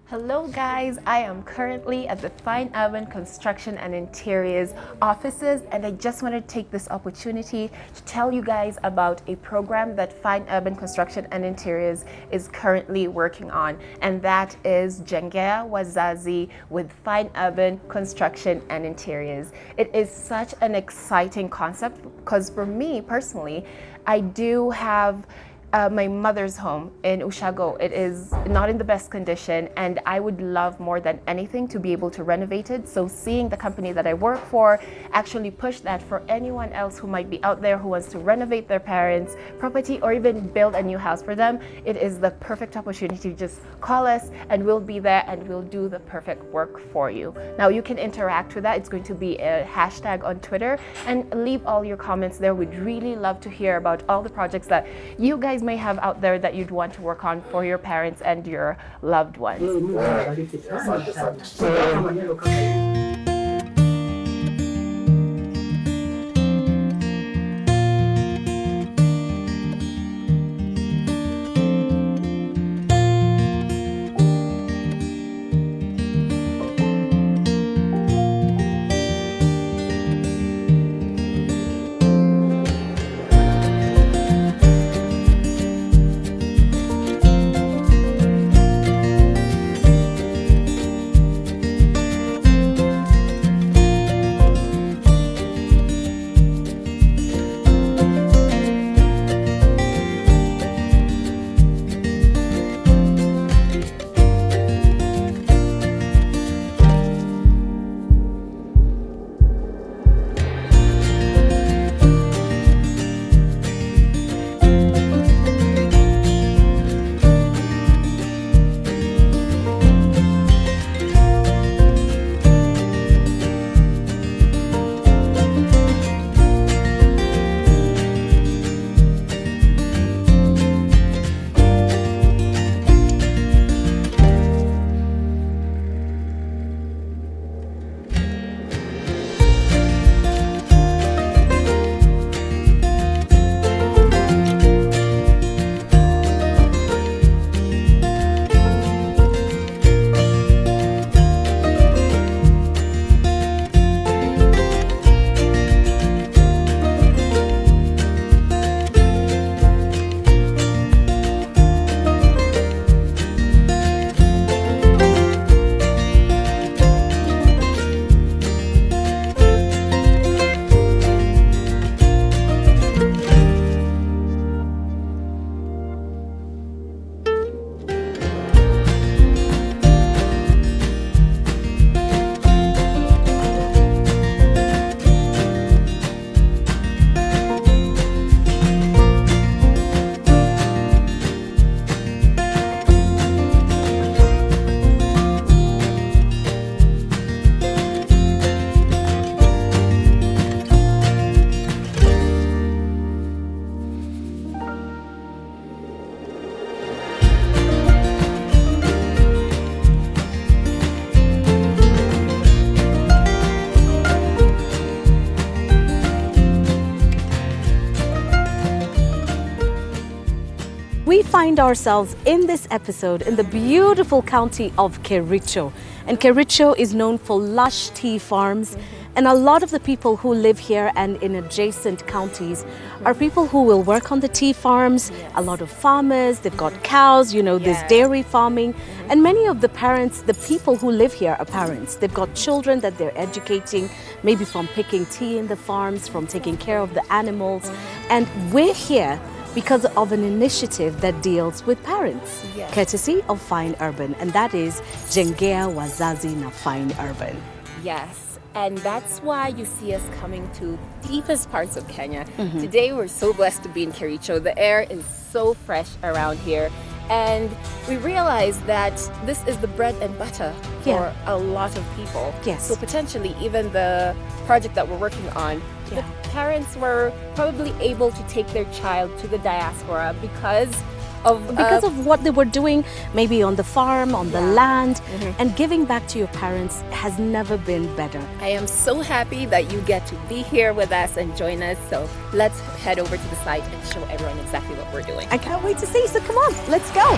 Hello guys, I am currently at the Fine Urban Construction and Interiors offices, and I just want to take this opportunity to tell you guys about a program that Fine Urban Construction and Interiors is currently working on, and that is Jengea Wazazi with Fine Urban Construction and Interiors. It is such an exciting concept because for me personally, I do have my mother's home in Ushago. It is not in the best condition, and I would love more than anything to be able to renovate it. So seeing the company that I work for actually push that for anyone else who might be out there who wants to renovate their parents' property or even build a new house for them, it is the perfect opportunity to just call us and we'll be there and we'll do the perfect work for you. Now you can interact with that. It's going to be a hashtag on Twitter, and leave all your comments there. We'd really love to hear about all the projects that you guys may have out there that you'd want to work on for your parents and your loved ones. We find ourselves in this episode in the beautiful county of Kericho. And Kericho is known for lush tea farms. And a lot of the people who live here and in adjacent counties are people who will work on the tea farms. A lot of farmers, they've got cows, there's dairy farming. And many of the parents, the people who live here are parents. They've got children that they're educating, maybe from picking tea in the farms, from taking care of the animals. And we're here because of an initiative that deals with parents, courtesy of Fine Urban, and that is Jengea Wazazi na Fine Urban. Yes, and that's why you see us coming to deepest parts of Kenya. Today we're so blessed to be in Kericho. The air is so fresh around here, and we realize that this is the bread and butter for a lot of people. Yes. So potentially even the project that we're working on, the parents were probably able to take their child to the diaspora because of what they were doing, maybe on the farm, on the land, and giving back to your parents has never been better. I am so happy that you get to be here with us and join us. So let's head over to the site and show everyone exactly what we're doing. I can't wait to see, so come on, let's go.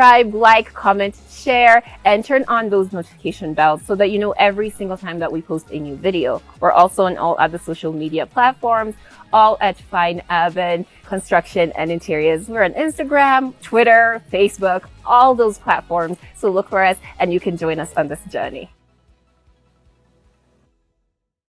Subscribe, like, comment, share, and turn on those notification bells so that you know every single time that we post a new video. We're also on all other social media platforms, all at Fine Urban Construction and Interiors. We're on Instagram, Twitter, Facebook, all those platforms. So look for us and you can join us on this journey.